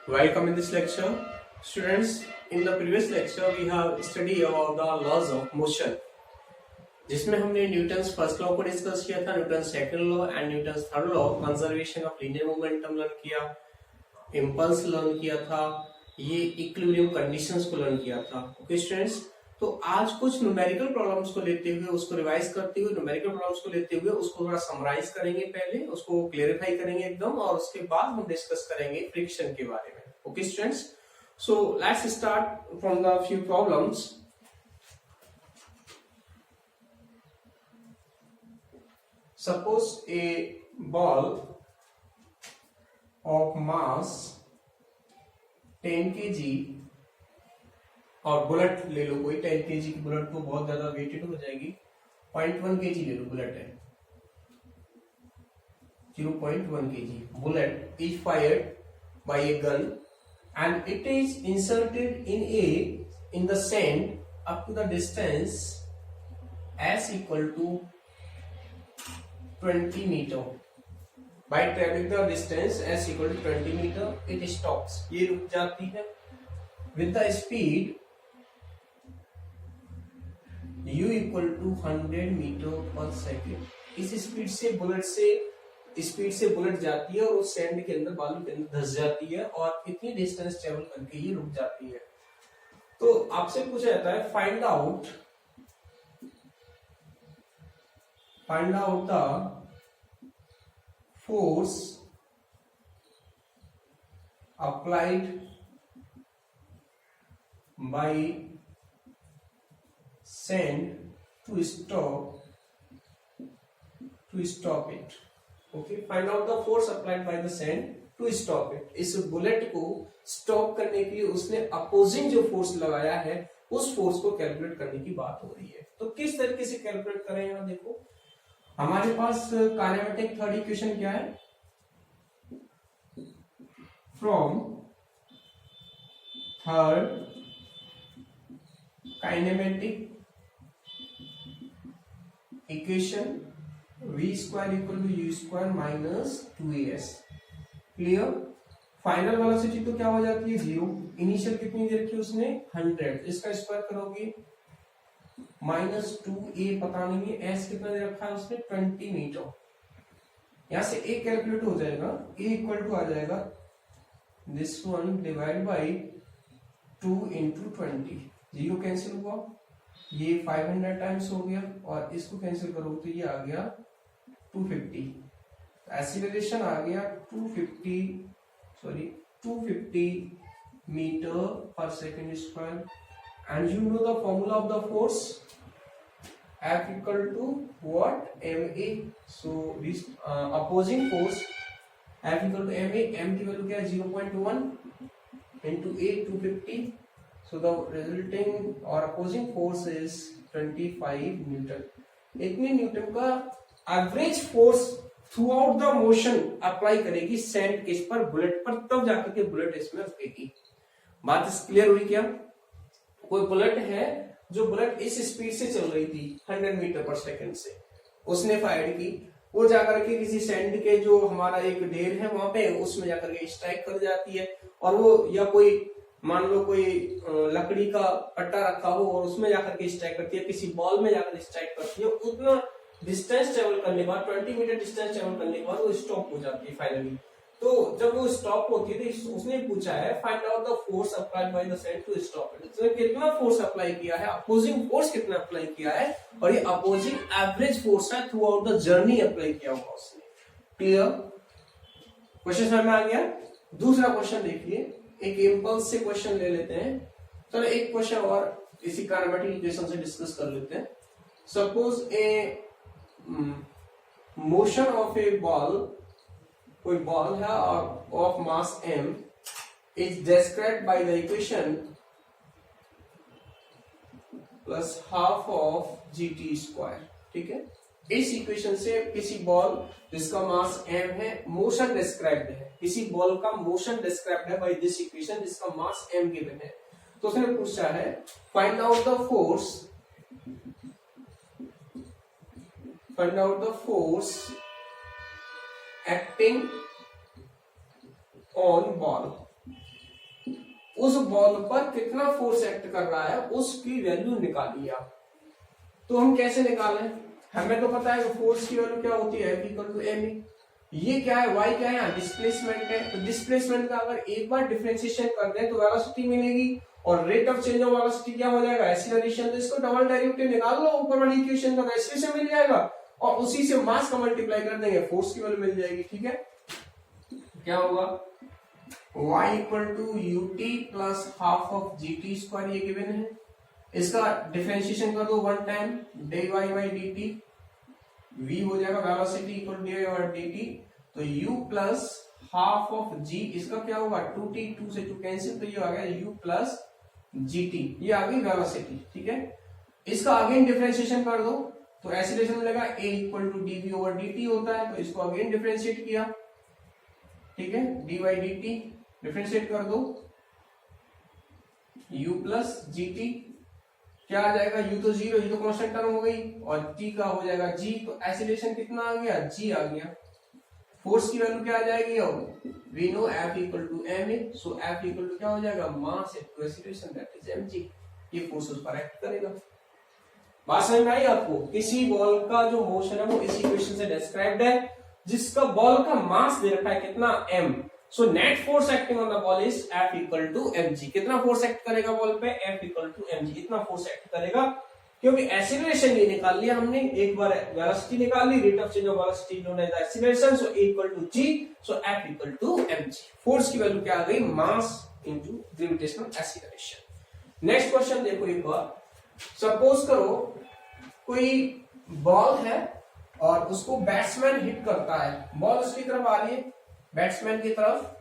Welcome in this lecture. Students, in the previous lecture we have studied about the laws of motion, जिसमें हमने Newton's first law को discuss किया था, Newton second law and Newton third law, conservation of linear momentum learn किया, impulse learn किया था, ये equilibrium conditions को लर्न किया था। ओके स्टूडेंट्स, तो आज कुछ न्यूमेरिकल प्रॉब्लम्स को लेते हुए, उसको रिवाइज करते हुए, न्यूमेरिकल प्रॉब्लम्स को लेते हुए उसको थोड़ा समराइज करेंगे, पहले उसको क्लेरिफाई करेंगे एकदम, और उसके बाद हम डिस्कस करेंगे फ्रिक्शन के बारे में। Okay students, so let's start from the few problems. Suppose a ball of mass 10 kg और बुलेट ले लो, कोई 10 kg की बुलेट तो बहुत ज्यादा वेटेड हो जाएगी, 0.1 kg ले लो, बुलेट है 0.1 kg bullet is fired by a gun and it is inserted in the sand up to the distance s equal to 20 meter. By traveling the distance s equal to 20 meter, it stops. ये रुक जाती है with the speed u equal to 100 meter per second. इस speed से bullet जाती है और उस सैंड के अंदर, बालू के अंदर धंस जाती है और इतनी डिस्टेंस ट्रेवल करके ये रुक जाती है। तो आपसे पूछा जाता है find out the force applied by sand to stop it. Okay, find out the force applied by the sand to stop it. इस बुलेट को स्टॉप करने के लिए उसने अपोजिंग जो फोर्स लगाया है उस फोर्स को कैलकुलेट करने की बात हो रही है। तो किस तरीके से कैलकुलेट करें, यहां देखो हमारे पास काइनेमेटिक थर्ड इक्वेशन क्या है, from third kinematic equation v square equal to u square minus 2as। Clear. Final velocity तो क्या हो जाती है 0, इनिशियल कितनी दे रखी है उसने 100, इसका स्क्वायर करोगे -2a पता नहीं है, s कितना दे रखा है उसने 20 मीटर। यहां से a कैलकुलेट हो जाएगा, a इक्वल टू आ जाएगा this one divide by 2 into 20, 0 cancel हुआ, ये 500 टाइम्स हो गया और इसको कैंसिल करो तो ये आ गया 250। एक्सीलरेशन आ गया 250 मीटर पर second square. And you know the formula of the force, F equal to what, ma। so this opposing force F equal to ma, m की वैल्यू क्या है 0.1 into a 250, so the resulting or opposing force is 25 Newton. इतने Newton का average force through out the motion apply करेगी sand किस पर, bullet पर, तब जाकर के बुलेट इसमें रुकेगी। बात क्लियर हुई क्या? कोई बुलेट है, जो बुलेट इस स्पीड से चल रही थी 100 मीटर पर सेकंड से, उसने फायर की, वो जाकर के किसी सैंड के जो हमारा एक ढेर है वहां पे, उसमें जाकर के स्ट्राइक कर जाती है, और वो या कोई मान लो कोई लकड़ी का पट्टा रखा हो और उसमें जाकर के स्ट्राइक करती है, किसी बॉल में जाकर स्ट्राइक करती है, उतना डिस्टेंस ट्रेवल करने के बाद 20 मीटर डिस्टेंस ट्रेवल करने के बाद वो स्टॉप हो जाती है फाइनली। तो जब वो स्टॉप होती है तो उसने पूछा है find out the force applied by the sand to stop it. तो कितना फोर्स अप्लाई किया है, अपोजिंग फोर्स कितना अप्लाई किया है, और ये अपोजिंग एवरेज फोर्स है through out the journey apply किया हुआ उसने। क्लियर? क्वेश्चन समझ में आ गया? दूसरा क्वेश्चन देखिए, एक इम्पल्स से क्वेश्चन ले लेते हैं। चलो एक क्वेश्चन और इसी काइनेमेटिक इक्वेशन से डिस्कस कर लेते हैं। Suppose A motion of A ball, कोई बॉल है of mass m is described by the equation plus half of gt square. ठीक है, इस इक्वेशन से किसी बॉल जिसका मास m है, मोशन डिस्क्राइब्ड है, किसी बॉल का मोशन डिस्क्राइब्ड है बाय दिस इक्वेशन जिसका मास m गिवन है। तो उसने पूछा है find out the force acting on ball। उस बॉल पर कितना फोर्स एक्ट कर रहा है उसकी वैल्यू निकालिए आप। तो हम कैसे निकालें, हमें तो पता है फोर्स की वैल्यू क्या होती है, इक्वल टू एम। ये क्या है, y क्या है, यहाँ डिस्प्लेसमेंट है। तो डिस्प्लेसमेंट का अगर एक बार डिफरेंशिएशन कर दें तो वेलोसिटी मिलेगी, और rate of change of velocity क्या हो जाएगा, एक्सीलरेशन। तो इसको डबल डेरिवेटिव निकाल लो ऊपर वाली इक्वेशन का, एक्सीलरेशन मिल जाएगा, और उसी से मास का मल्टीप्लाई कर देंगे, फोर्स की वैल्यू मिल जाएगी। ठीक है, क्या होगा, y equal to ut plus half of gt square, ये गिवन है। इसका डिफरेंशिएशन कर दो 1 time dy by dt, v हो जाएगा velocity equal d by dt, तो u plus half of g, इसका क्या होगा 2t, 2 से 2 कैंसिल, तो ये आ गया u प्लस gt, ये आ गई वेलोसिटी। ठीक है, इसका अगेन डिफरेंशिएशन कर दो तो एक्सीलरेशन मिलेगा a equal to dv over dt होता है, तो इसको अगेन डिफरेंशिएट किया। ठीक है, dy dt डिफरेंशिएट कर दो, u प्लस gt, क्या आ जाएगा, u तो 0, ये तो कांस्टेंट टर्म हो गई, और t का हो जाएगा g, तो एक्सीलरेशन कितना आ गया, g आ गया। फोर्स की वैल्यू क्या आ जाएगी, अब we know F equal to ma, so F equal to क्या हो जाएगा, mass into acceleration, that is mg। ये फोर्स उस पर एक्ट करेगा। बात समझ में आई आपको, किसी बॉल का जो मोशन है वो इस इक्वेशन से डिस्क्राइब्ड है, जिसका बॉल का मास दे रखा है कितना, m। So net force acting on the ball is F equal to mg। कितना फोर्स एक्ट करेगा बॉल पे, F इक्वल टू mg, इतना फोर्स एक्ट करेगा, क्योंकि एक्सीलरेशन ये निकाल लिया हमने, एक बार वेलोसिटी निकाल ली, rate of change of velocity known as acceleration, so a equal to g, so F equal to mg। Force की वैल्यू क्या आ गई, mass into gravitational acceleration. Next question देखो एक बार, सपोज करो कोई बॉल है और उसको बैट्समैन हिट करता है, बॉल उसकी तरफ आ रही है बैट्समैन की तरफ,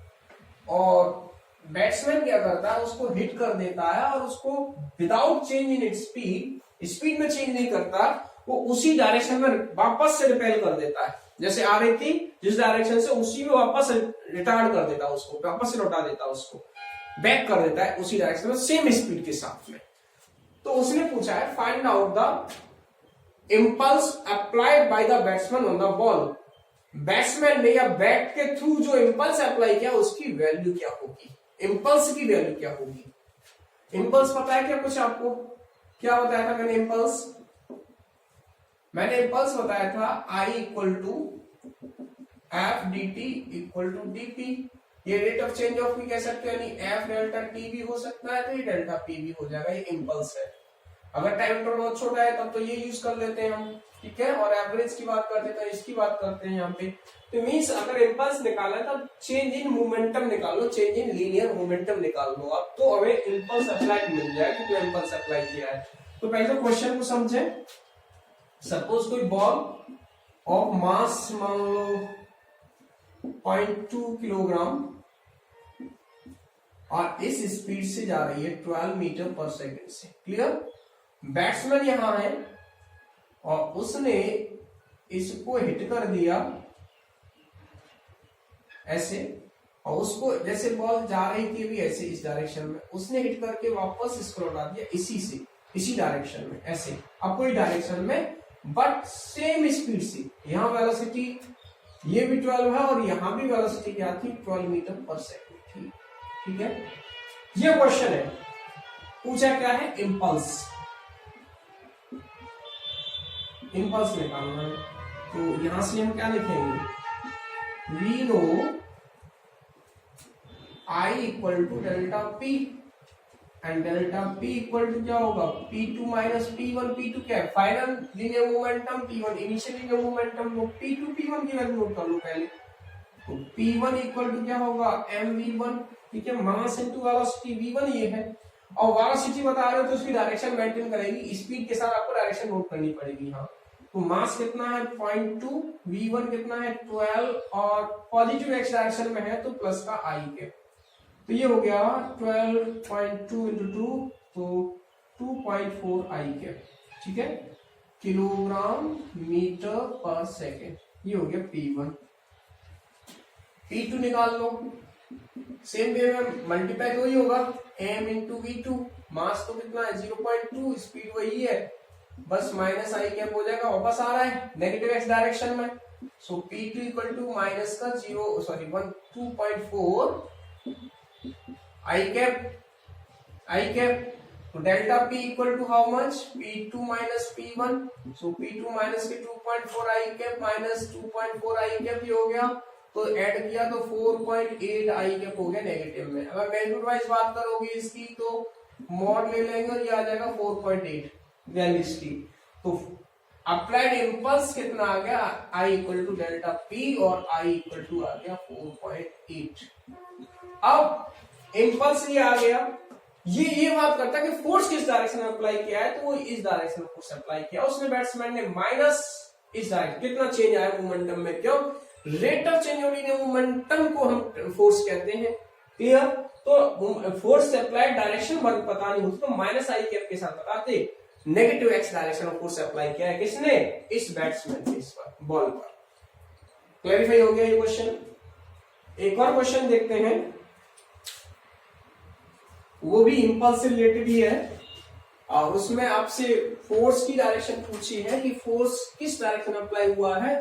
और बैट्समैन क्या करता है, उसको हिट कर देता है, और उसको without change in its speed में चेंज नहीं करता, वो उसी डायरेक्शन में वापस से रिपेल कर देता है, जैसे आ रही थी जिस डायरेक्शन से उसी में वापस रिटार्ड कर देता है, उसको वापस से लौटा देता है, उसको बैक कर देता है उसी डायरेक्शन में सेम स्पीड के साथ में। तो उसने पूछा है find out the impulse applied by the batsman on the ball. Batsman ने या बैट के थ्रू जो इम्पल्स अप्लाई किया उसकी वैल्यू क्या होगी, इम्पल्स की वैल्यू क्या होगी। इम्पल्स पता है क्या कुछ आपको, क्या बताया था मैंने इम्पल्स, मैंने इम्पल्स बताया था I equal to F d t equal to d p. ये रेट ऑफ चेंज ऑफ भी कह सकते हैं, यानी एफ डेल्टा टी भी हो सकता है, तो ये डेल्टा पी भी हो जाएगा, ये इम्पल्स है। अगर टाइम इंटरवल बहुत छोटा है तब तो ये यूज कर लेते हैं हम, ठीक है, और एवरेज की बात करते हैं तो इसकी बात करते हैं यहाँ पे। तो मीन्स अगर इम्पल्स निकाला है तब चेंज इन मोमेंटम निकालो, चेंज इन लीनियर मोमेंटम निकाल लो आप, तो हमें इम्पल्स अप्लाई मिल जाए कि तो इम्पल्स अप्लाई किया है। तो पहले क्वेश्चन को समझे। सपोज कोई बॉल ऑफ मास मान लो 0.2 किलोग्राम और इस स्पीड से जा रही है 12 मीटर पर सेकंड से, क्लियर। बैट्समैन यहां है और उसने इसको हिट कर दिया ऐसे, और उसको जैसे बॉल जा रही थी अभी ऐसे इस डायरेक्शन में, उसने हिट करके वापस इसको लौटा दिया इसी से, इसी डायरेक्शन में ऐसे, अब कोई डायरेक्शन में बट सेम स्पीड से। यहां वेलोसिटी ये भी 12 है और यहां भी वेलोसिटी क्या थी 12 मीटर पर सेकंड थी, ठीक है। ये क्वेश्चन है, पूछा क्या है, इम्पल्स, इम्पल्स निकालना है। तो यहां से हम क्या लिखेंगे, we know I equal to delta P and delta P equal to क्या होगा, P2 माइनस P1। P2 क्या है, final linear momentum, P1 initial linear momentum. P2 P1 की वैल्यू नोट कर लो पहले। तो P1 इक्वल टू क्या होगा, mv1, ठीक है, मास इनटू वेलोसिटी, v1 ये है, और वेलोसिटी बता रहे हो तो उसकी डायरेक्शन मेंटेन करेगी, स्पीड के साथ आपको डायरेक्शन नोट करनी पड़ेगी। हाँ, तो मास कितना है 0.2, v1 कितना है 12, और पॉजिटिव एक्स डायरेक्शन में है तो प्लस का i के, तो ये हो गया 12.2 इंटू 2, तो 2.4 i के, ठीक है, किलोग्राम मीटर पर सेकेंड। ये हो गया P1। P2 निकाल लो, सेम वे में मल्टीप्लाई तो ही होगा, m इंटू v2, मास तो कितना है 0.2, स्पीड वही है, बस माइनस आई कैप हो जाएगा, वापस आ रहा है नेगेटिव एक्स डायरेक्शन में। सो P2 इक्वल टू माइनस का 2.4 आई कैप आई कैप, तो delta P equal to how much, P2 minus P1, so P2 minus के 2.4 i cap minus 2.4 i cap, ये हो गया, तो ऐड किया तो 4.8 आई कैप हो गया नेगेटिव में। अगर मैग्नीट्यूड वाइज बात करोगे इसकी तो मॉड ले लेंगे और ये आ जाएगा 4.8 वैल्यू इसकी। तो अप्लाइड इंपल्स कितना आ गया, I equal to delta P, और आई इक्वल टू आ गया 4.8। अब इंपल्स ये आ गया, ये बात करता है कि फोर्स किस डायरेक्शन में अप्लाई किया है, तो वो इस डायरेक्शन में फोर्स अप्लाई किया, उसने बैट्समैन ने माइनस इस डायरेक्शन, कितना चेंज आया मोमेंटम में, क्यों, rate of change of linear momentum को हम फोर्स कहते हैं, क्लियर। तो फोर्स अप्लाइड डायरेक्शन पता नहीं होती तो माइनस आई कैप के साथ बताते, negative x direction of force apply किया है किसने, इस बैट्समैन के, इस पर बॉल पर। क्लैरिफाई हो गया ये क्वेश्चन। एक और क्वेश्चन देखते हैं, वो भी इंपल्स से रिलेटेड ही है, और उसमें आपसे फोर्स की डायरेक्शन पूछी है कि फोर्स किस डायरेक्शन अप्लाई हुआ है,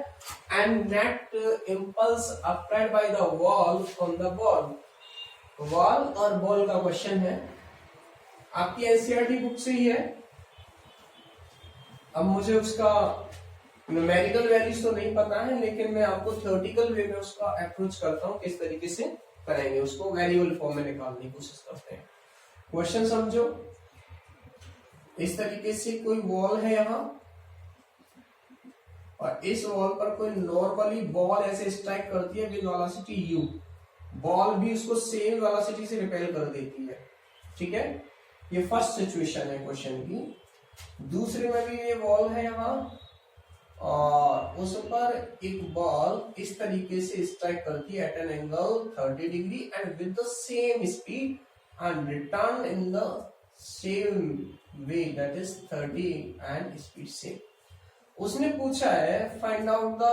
and net impulse applied by the wall on the ball. Wall और बॉल का क्वेश्चन है, आपकी एनसीईआरटी बुक से ही है। अब मुझे उसका न्यूमेरिकल वैल्यूज तो नहीं पता है, लेकिन मैं आपको थ्योरेटिकल वे में उसका अप्रोच करता हूं, किस तरीके से करेंगे उसको, वेरिएबल फॉर्म में निकालने की कोशिश करते हैं। क्वेश्चन समझो, इस तरीके से कोई वॉल है यहां, और इस वॉल पर कोई नॉर्मली बॉल ऐसे स्ट्राइक करती है विद वेलोसिटी u, बॉल भी उसको सेम वेलोसिटी से रिपेल कर देती है, ठीक है। ये फर्स्ट सिचुएशन है क्वेश्चन की। दूसरे में भी ये बॉल है यहाँ, और उस पर एक बॉल इस तरीके से स्ट्राइक करती है at an angle 30 degree and with the same speed and return in the same way, that is 30 and speed same. उसने पूछा है find out the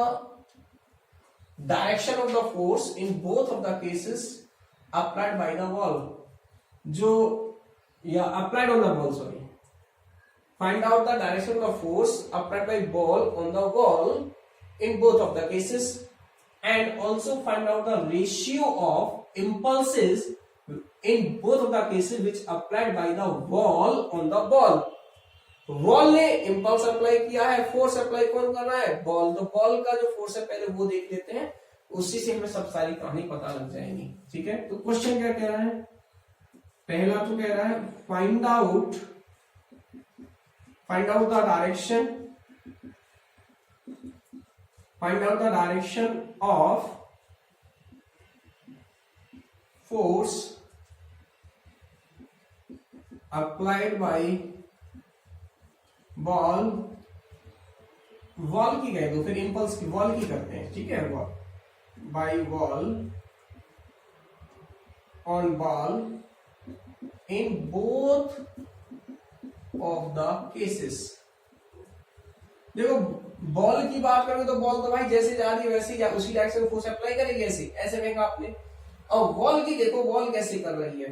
direction of the force in both of the cases applied by the ball, जो या applied on the ball, sorry, find out the direction of the force applied by ball on the wall in both of the cases, and also find out the ratio of impulses in both of the cases which applied by the wall on the ball। Wall ने impulse apply किया है, force apply कौन कर रहा है, ball. तो ball का जो फोर्स है पहले वो देख लेते हैं, उसी से हमें सब सारी कहानी पता लग जाएगी, ठीक है। तो क्वेश्चन क्या कह रहा है, पहला तो कह रहा है find out the direction of force applied by ball, wall की गए तो फिर इंपल्स की वॉल की करते हैं, ठीक है, wall bye wall on ball in both of the cases. देखो बॉल की बात करोगे तो बॉल तो भाई जैसे जा रही है वैसे ही उसी डायरेक्शन में फोर्स अप्लाई करेगी, ऐसे फेंका आपने। और बॉल की देखो बॉल कैसे कर रही है,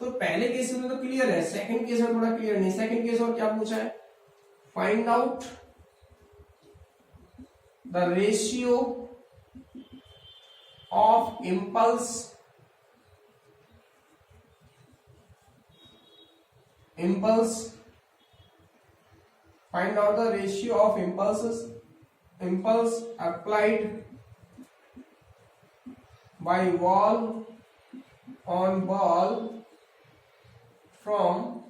तो पहले केस में तो क्लियर है, सेकंड केस में थोड़ा क्लियर नहीं। सेकंड केस और क्या पूछा है, find out the ratio of impulse find out the ratio of impulse applied by wall on ball from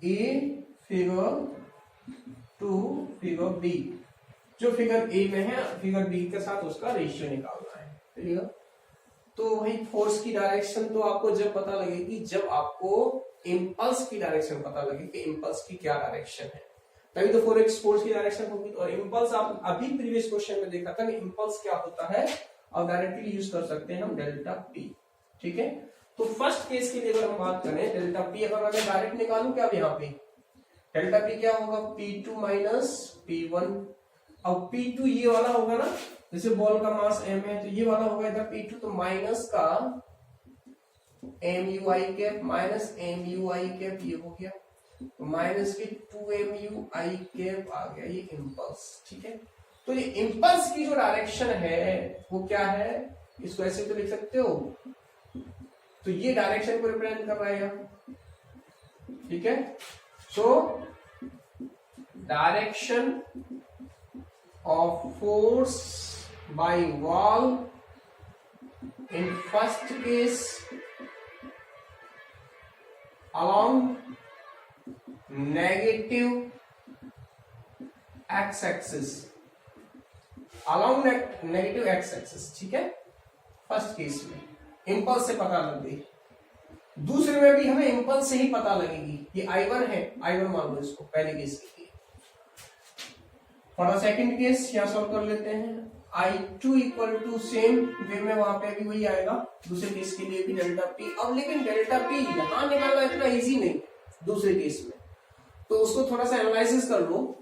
A figure to figure B। जो फिगर ए में है फिगर बी के साथ उसका रेशियो निकालना है, ठीक है। तो वही फोर्स की डायरेक्शन तो आपको जब पता लगेगी जब आपको इंपल्स की डायरेक्शन पता लगे कि इंपल्स की क्या डायरेक्शन है, तभी तो फोर्स की डायरेक्शन होगी। और इंपल्स आप अभी प्रीवियस क्वेश्चन में देखा था कि इंपल्स क्या होता है, और डायरेक्टली यूज कर सकते हैं हम डेल्टा पी, ठीक है। तो फर्स्ट केस के लिए अगर हम बात करें डेल्टा पी, अगर मैं डायरेक्ट निकालूं क्या यहाँ पे डेल्टा पी क्या होगा, P2 माइनस P1। अब P2 ये वाला होगा ना, जैसे बॉल का मास m है तो ये वाला होगा इधर P2, तो माइनस का MUI cap minus MUI cap, ये हो गया, तो माइनस के 2MUI कैप आ गया, ये इंपल्स, ठीक है। तो ये इंपल्स की जो डायरेक्शन है वो क्या है, इसको ऐसे तो लिख सकते हो, तो ये डायरेक्शन को रिप्रेजेंट कर रहा है यहाँ, ठीक है। So direction of force by wall in first case along negative x axis, along negative x axis, ठीक है। फर्स्ट केस में इंपल्स से पता लग गई, दूसरे में भी हमें इंपल्स से ही पता लगेगी। ये I1 है, I1 मान लो इसको पहले केस के लिए। फॉर सेकंड केस यहां सॉल्व कर लेते हैं। I2 equal to same way में वहां पे भी वही आएगा, दूसरे केस के लिए भी डेल्टा पी। अब लेकिन डेल्टा पी यहां निकालना इतना इजी नहीं दूसरे केस में, तो उसको थोड़ा सा एनालिसिस कर लो।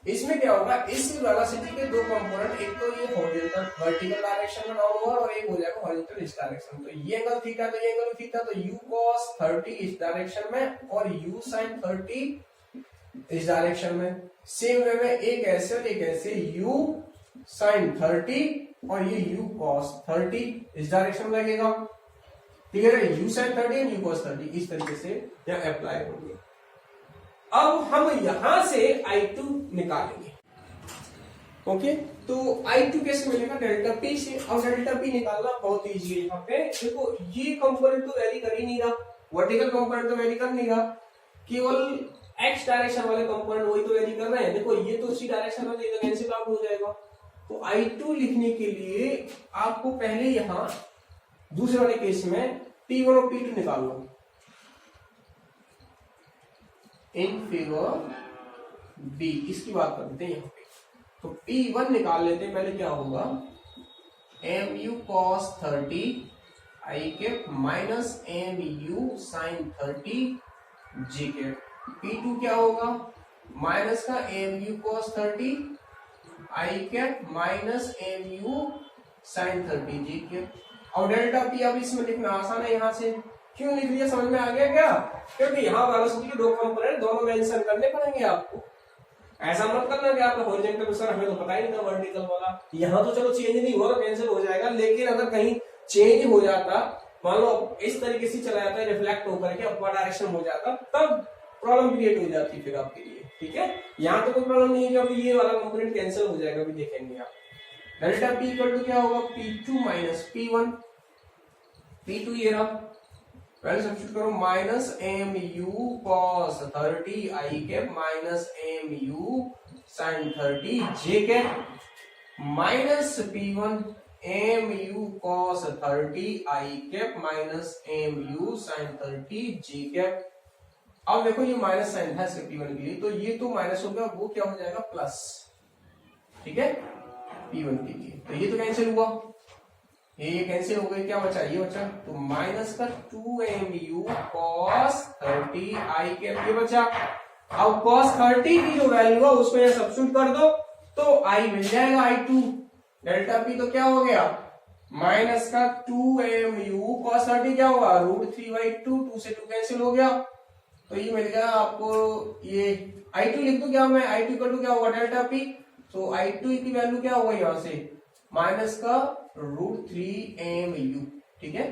इसमें क्या होगा, इस वेलोसिटी के दो कंपोनेंट, एक तो ये हॉरिजॉन्टल वर्टिकल डायरेक्शन में डाउनवर्ड और एक हो जाएगा हॉरिजॉन्टल इस डायरेक्शन। तो ये एंगल थीटा, तो ये एंगल थीटा, तो u cos 30 इस डायरेक्शन में और u sin 30 इस डायरेक्शन में। सेम वे में एक ऐसे और एक ऐसे, u sin 30 और ये u cos 30 इस डायरेक्शन में लगेगा, ठीक है। u sin 30 और u cos 30 इस तरीके से यहाँ अप्लाई होंगे। अब हम यहां से I2 निकालेंगे, ओके। तो I2 कैसे मिलेगा, डेल्टा P से। अब डेल्टा P निकालना बहुत इजी है। यहाँ पे देखो ये कंपोनेंट तो वेरी कर ही नहीं रहा, वर्टिकल कंपोनेंट तो वेरी कर नहीं रहा, केवल x डायरेक्शन वाले कंपोनेंट वही तो वेरी कर रहे हैं। देखो ये तो उसी डायरेक्शन में तो कैंसिल आउट हो जाएगा। तो I2 लिखने के लिए आपको पहले यहां दूसरे वाले केस में P1 और P2 निकाल लो। इन फिगर बी इसकी बात करते हैं यहाँ पे, तो P1 निकाल लेते हैं। पहले क्या होगा, mu cos 30 I cap minus mu sin 30 J cap. P2 क्या होगा, माइनस का mu cos 30 I cap minus mu sin 30 J cap. और डेल्टा P अब इसमें लिखना आसान है, यहां से क्यों लिख लिया, समझ में आ गया क्या? क्योंकि यहाँ वेलोसिटी के दो कंपोनेंट दोनों मेंशन करने पड़ेंगे आपको। ऐसा मत करना कि आपका हॉरिजॉन्टल सर हमें तो पता ही नहीं था वर्टिकल वाला। यहाँ तो चलो चेंज नहीं हुआ, कैंसिल हो जाएगा, लेकिन अगर कहीं चेंज हो जाता, मान लो इस तरीके से चला जाता है, रिफ्लेक्ट होकर के अपवर्ड डायरेक्शन हो जाता, तब प्रॉब्लम क्रिएट हो जाती फिर आपके लिए, ठीक है। यहाँ तो कोई प्रॉब्लम नहीं है क्योंकि ये वाला कंपोनेंट कैंसिल हो जाएगा, अभी देखेंगे आप। डेल्टा P इक्वल टू क्या होगा, P2 माइनस P1। P2 ये रहा, पहले सब्स्टिट्यूट करो, minus mu cos 30 I cap minus mu sin 30 J cap minus P1 mu cos 30 I cap minus mu sin 30 J cap. अब देखो ये माइनस साइन था इसके P1 के लिए, तो ये तो माइनस हो गया, वो क्या हो जाएगा प्लस, ठीक है, P1 के लिए। तो ये तो कैंसिल हुआ, ये कैंसिल हो गई, क्या बचा, ये बचा, तो माइनस का 2mu cos 30 I कैप ये बचा। अब cos 30 की जो वैल्यू है उसको यहाँ सब्स्टिट्यूट कर दो, तो I मिल जाएगा I2। डेल्टा P तो क्या हो गया, माइनस का 2mu cos 30 क्या होगा, √3/2, 2 से 2 कैंसिल हो गया, तो ये मिल गया आपको। ये I2 लिख दो, क्या मैं I2 इक्वल टू क्या होगा, डेल्टा P। तो I2 की वैल्यू क्या होगा यहाँ से, माइनस का √3mu, ठीक है।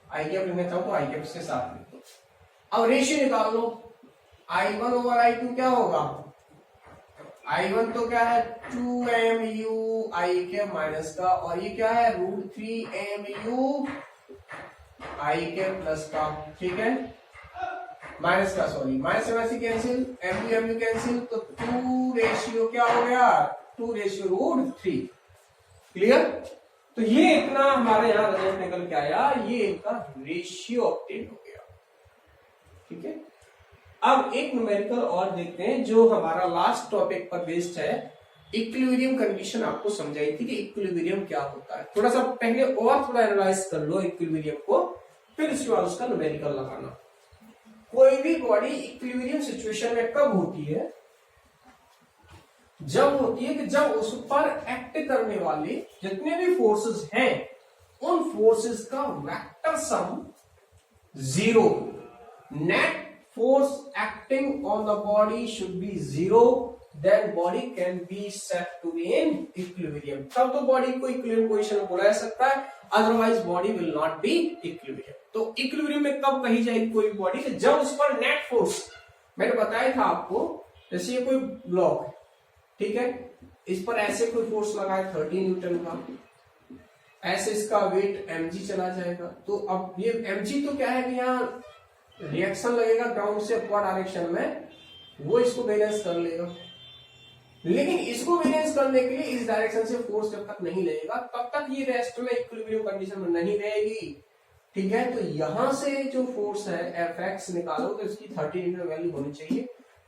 आई कैप लिखना चाहूं तो आई कैप के साथ लिख दो। अब रेशियो निकाल लो, I1 ओवर I2 क्या होगा, I1 तो क्या है 2mu I कैप माइनस का, और ये क्या है √3mu I कैप प्लस का, ठीक है, माइनस का, सॉरी माइनस से कैंसिल, mu कैंसिल, तो 2 रेशियो क्या हो गया, 2 रेशियो √3। क्लियर। तो ये इतना हमारे यहाँ रिजल्ट निकल के आया, ये इनका रेशियो ऑब्टेन हो गया, ठीक है। अब एक न्यूमेरिकल और देखते हैं जो हमारा लास्ट टॉपिक पर बेस्ड है। इक्विलिब्रियम कंडीशन आपको समझाई थी कि इक्विलिब्रियम क्या होता है, थोड़ा सा पहले और थोड़ा एनालाइज कर लो इक्विलिब्रियम को, फिर उसके बाद उसका न्यूमेरिकल लगाना। कोई भी बॉडी इक्विलिब्रियम सिचुएशन में कब होती है, जब होती है कि जब उस पर एक्ट करने वाले जितने भी फोर्सेस हैं उन फोर्सेस का vector sum 0, net force acting on the body should be 0 then body can be said to be in equilibrium. तब तो बॉडी को इक्विलिब्रियम पोजीशन में बोला जा सकता है, otherwise body will not be equilibrium. तो इक्विलिब्रियम में कब कही जाएगी कोई बॉडी, जब उस पर नेट फोर्स, मैंने बताया था आपको, जैसे ये कोई ब्लॉक है, ठीक है, इस पर ऐसे कोई फोर्स लगा है 30 न्यूटन का, ऐसे इसका वेट mg चला जाएगा। तो अब ये mg तो क्या है कि यहाँ रिएक्शन लगेगा ग्राउंड से अपवर्ड डायरेक्शन में, वो इसको बैलेंस कर लेगा, लेकिन इसको बैलेंस करने के लिए इस डायरेक्शन से फोर्स जब तक नहीं लगेगा तब तक ये रेस्ट में इक्विलिब्रियम कंडीशन में नहीं रहेगी, ठीक है। तो यहां से जो फोर्स है Fx निकालो तो इसकी 30 न्यूटन वैल्यू होनी चाहिए,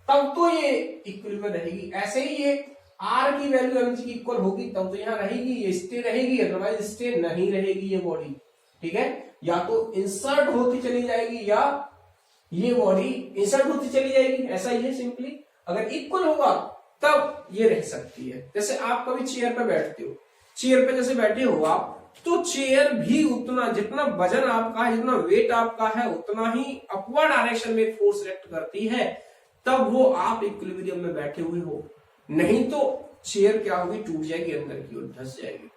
तब तो ये इक्विलिब्रियम में रहेगी। ऐसे ही ये R की वैल्यू mg की इक्वल होगी तब तो यहाँ रहेगी, ये स्टे रहेगी, अदरवाइज स्टे नहीं रहेगी ये बॉडी, ठीक है। या तो इंसर्ट होती चली जाएगी या ये बॉडी इंसर्ट होती चली जाएगी, ऐसा ही है सिंपली। अगर इक्वल होगा तब ये रह सकती है। जैसे आप कभी चेयर पे बैठते हो, चेयर पे जैसे बैठे हो आप, तो चेयर भी उतना, जितना वजन आपका है, जितना वेट आपका है, उतना ही अपवर्ड डायरेक्शन में फोर्स एक्ट करती है, तब वो आप इक्विलिब्रियम में बैठे हुए हो। नहीं तो चेयर क्या होगी, टूट जाएगी, अंदर की ओर धंस जाएगी,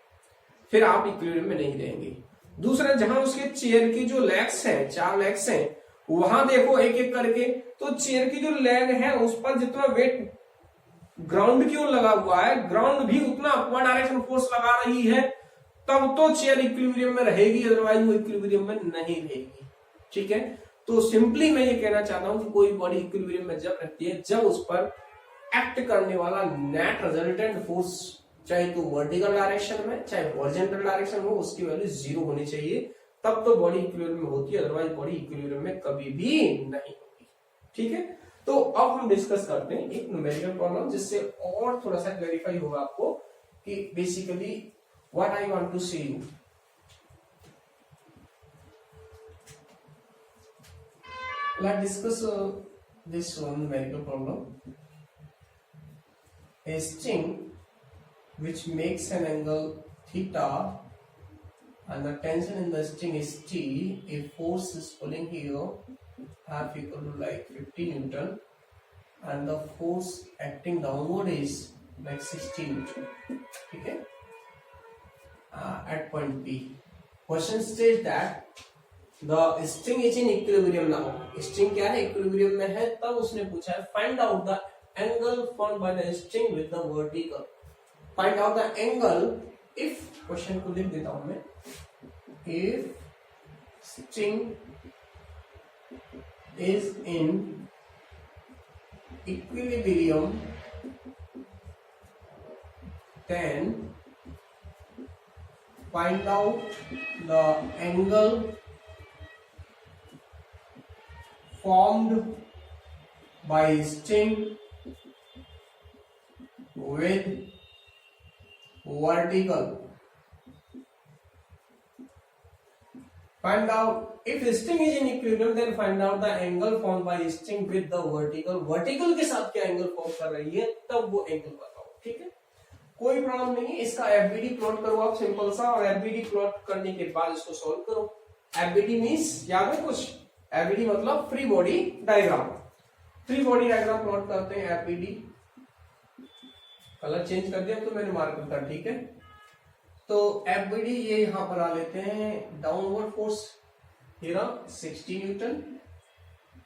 फिर आप इक्विलिब्रियम में नहीं रहेंगे। दूसरा, जहां उसके चेयर की जो लेग्स हैं, 4 लेग्स हैं, वहां देखो एक एक करके, तो चेयर की जो लेग है उस पर जितना वेट ग्राउंड की ओर लगा हुआ है, ग्राउंड भी उतना अपवर्ड डायरेक्शन फोर्स लगा रही है, तब तो चेयर इक्विलिब्रियम में रहेगी, अदरवाइज वो इक्विलिब्रियम में नहीं रहेगी, ठीक है। तो सिंपली मैं ये कहना चाहता हूं कि कोई बॉडी इक्विलिब्रियम में जब रहती है, जब उस पर एक्ट करने वाला नेट रिजल्टेंट फोर्स, चाहे तो वर्टिकल डायरेक्शन में चाहे हॉरिजॉन्टल डायरेक्शन में, उसकी वैल्यू 0 होनी चाहिए, तब तो बॉडी इक्विलिब्रियम में होती है, अदरवाइज बॉडी इक्विलिब्रियम में कभी भी नहीं होगी, ठीक है। तो अब हम डिस्कस करते हैं एक न्यूमेरिकल प्रॉब्लम, जिससे और थोड़ा सा क्लैरिफाई होगा आपको कि basically what I want to say you. Let's discuss this numerical problem. A string which makes an angle theta and the tension in the string is T, a force is pulling here F equal to like 50 Newton and the force acting downward is like 60 Newton, ठीक है, at point P. Question states that the string is in equilibrium now. String क्या है, equilibrium में है, तब उसने पूछा है find out the angle formed by the string with the vertical. Find out the angle if, question को लिख देता हूं मैं, if string is in equilibrium then find out the angle formed by string with vertical. Find out if string is in equilibrium then find out the angle formed by string with the vertical. Vertical के साथ क्या angle form कर रही है, तब वो angle बताओ, ठीक है। कोई प्रॉब्लम नहीं है, इसका एफबीडी प्लॉट करो आप सिंपल सा, और एफबीडी प्लॉट करने के बाद इसको सॉल्व करो। एफबीडी मींस याद है कुछ, एफबीडी मतलब free body diagram. Free body diagram plot करते हैं एफबीडी। कलर चेंज कर दिया तो मैंने मार्क कर, ठीक है। तो एफबीडी ये यहां पर आ लेते हैं, डाउनवर्ड फोर्स ये रहा 60 न्यूटन,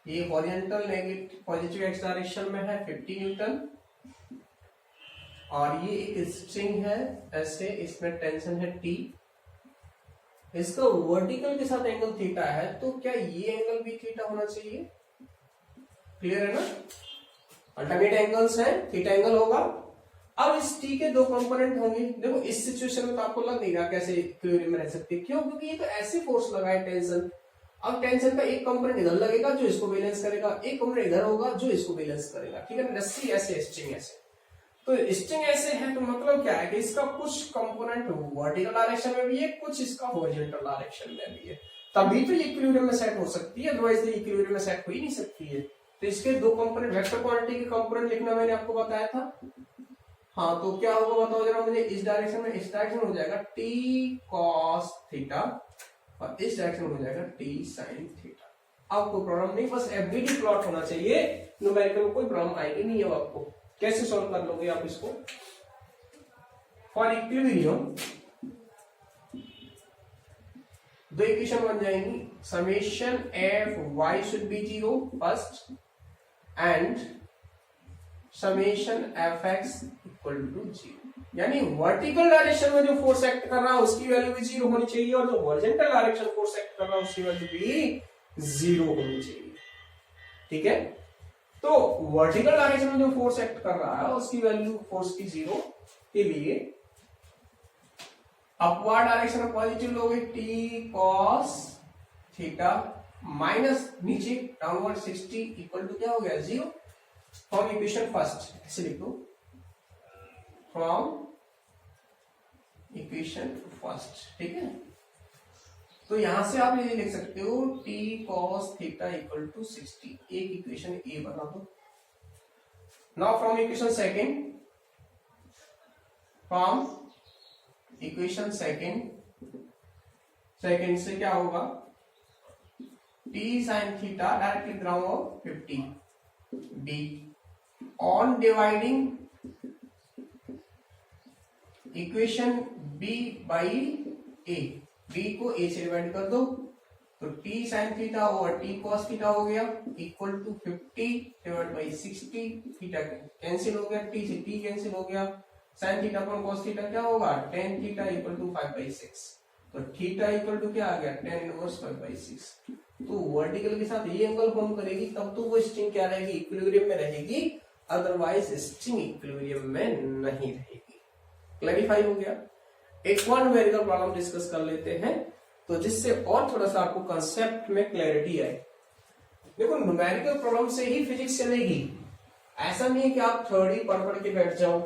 ये horizontal negative positive x direction में है 50 न्यूटन, और ये एक स्ट्रिंग है ऐसे, इसमें टेंशन है T, इसका वर्टिकल के साथ एंगल थीटा है, तो क्या ये एंगल भी थीटा होना चाहिए, क्लियर है ना। अल्टरनेट एंगल्स हैं, थीटा एंगल होगा। अब इस T के 2 कंपोनेंट होंगे। देखो इस सिचुएशन में तो आपको लग नहीं रहा कैसे इक्विलिब्रियम में रह सकते, क्यों, क्योंकि ये तो ऐसे फोर्स लगा है टेंशन। अब टेंशन का एक कंपोनेंट इधर लगेगा जो इसको बैलेंस करेगा, एक कंपोनेंट इधर होगा जो इसको बैलेंस करेगा, ठीक है। रस्सी ऐसे, स्ट्रिंग ऐसे, तो स्ट्रिंग ऐसे है, तो मतलब क्या है कि इसका कुछ कंपोनेंट वर्टिकल डायरेक्शन में भी है, कुछ इसका हॉरिजॉन्टल डायरेक्शन में भी है, तभी तो ये इक्विलिब्रियम में सेट हो सकती है, अदरवाइज ये इक्विलिब्रियम में सेट हो ही नहीं सकती है। तो इसके 2 कंपोनेंट, वेक्टर क्वांटिटी के कंपोनेंट लिखना मैंने आपको बताया था। हाँ, तो क्या होगा बताओ जरा मुझे, इस डायरेक्शन में, इस डायरेक्शन हो जाएगा t cos थीटा और इस डायरेक्शन में हो जाएगा t sin थीटा। अब कोई प्रॉब्लम नहीं, बस एफबीडी प्लॉट होना चाहिए, न्यूमेरिकल में कोई प्रॉब्लम आएगी नहीं है आपको, कैसे सॉल्व कर लोगे आप इसको? फॉर इक्विलिब्रियम दो इक्वेशन बन जाएंगी, summation F Y should be 0 first and summation F X equal to 0। यानी वर्टिकल डायरेक्शन में जो फोर्स एक्ट कर रहा है उसकी वैल्यू भी 0 होनी चाहिए और जो हॉरिजॉन्टल डायरेक्शन फोर्स एक्ट कर रहा है उसकी वैल्यू भी 0 होनी चाहिए। ठीक है, तो वर्टिकल डायरेक्शन में जो फोर्स एक्ट कर रहा है उसकी वैल्यू फोर्स की 0 के लिए अपवर्ड डायरेक्शन में पॉजिटिव लोगे टी कॉस थीटा माइनस नीचे डाउनवर्ड 60 इक्वल टू क्या हो गया 0 फ्रॉम इक्वेशन फर्स्ट। ऐसे लिख दो फ्रॉम इक्वेशन फर्स्ट। ठीक है, तो यहां से आप ये लिख सकते हो T cos theta equal to 60, एक इक्वेशन ए बना दो। Now from equation second, from equation second से क्या होगा टी साइन थीटा डायरेक्ट लिख रहा हूं 50 B on dividing equation B by A, B को ए से डिवाइड कर दो तो टी साइन थीटा और टी कॉस थीटा हो गया equal to 50 divide by 60, theta cancel हो गया, टी से टी कैंसिल हो गया, sine theta upon cos theta क्या होगा tan थीटा इक्वल टू 5/6, तो थीटा इक्वल टू क्या आ गया tan इनवर्स 5/6। तो वर्टिकल के साथ ये एंगल फॉर्म करेगी तब तो वो स्ट्रिंग क्या रहेगी इक्विलिब्रियम में रहेगी, अदरवाइज स्ट्रिंग इक्विलिब्रियम में नहीं रहेगी। क्लैरिफाई हो गया। एक और न्यूमेरिकल प्रॉब्लम डिस्कस कर लेते हैं तो जिससे और थोड़ा सा आपको कंसेप्ट में क्लैरिटी आए। देखो न्यूमेरिकल प्रॉब्लम से ही फिजिक्स चलेगी, ऐसा नहीं है कि आप थ्योरी पढ़ के बैठ जाओ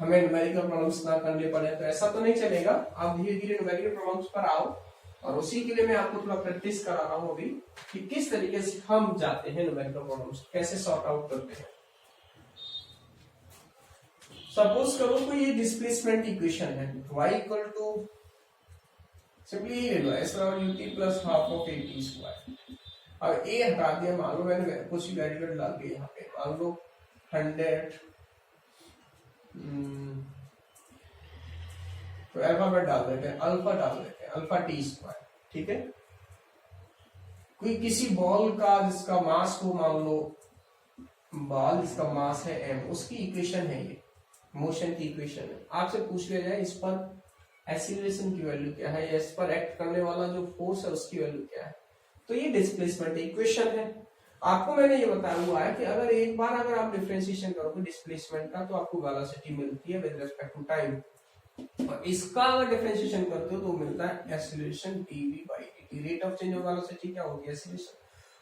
हमें न्यूमेरिकल प्रॉब्लम्स ना करने पड़े, तो ऐसा तो नहीं चलेगा। आप धीरे धीरे न्यूमेरिकल प्रॉब्लम्स पर आओ और उसी के लिए मैं आपको थोड़ा प्रैक्टिस करा रहा हूं अभी कि किस तरीके से हम जाते हैं न्यूमेरिकल प्रॉब्लम्स कैसे सॉर्ट आउट करते हैं। सपोज करो कोई ये डिस्प्लेसमेंट इक्वेशन है y इक्वल टू सिंपली ये ले लो s बराबर ut plus half of at square. अब a हटा दिया, मान लो मैंने कुछ वेरिएबल डाल दिया यहाँ पे, मान लो 100 तो अल्फाबेट डाल देते हैं, अल्फा डाल देते हैं, अल्फा टी स्क्वायर। ठीक है, कोई किसी बॉल का जिसका मास को मान लो बॉल जिसका मास है m, उसकी इक्वेशन है ये, मोशन की इक्वेशन है। आपसे पूछ लिया जाए इस पर एक्सीलरेशन की वैल्यू क्या है या इस पर एक्ट करने वाला जो फोर्स है उसकी वैल्यू क्या है, तो ये डिस्प्लेसमेंट इक्वेशन है। आपको मैंने ये बताया हुआ है कि अगर आप डिफरेंशिएशन करोगे डिस्प्लेसमेंट का तो आपको वेलोसिटी मिलती है विद रिस्पेक्ट टू टाइम, और इसका अगर डिफरेंशिएशन करते हो तो मिलता है acceleration dv by dt। Rate of change of velocity क्या होगी एक्सीलरेशन,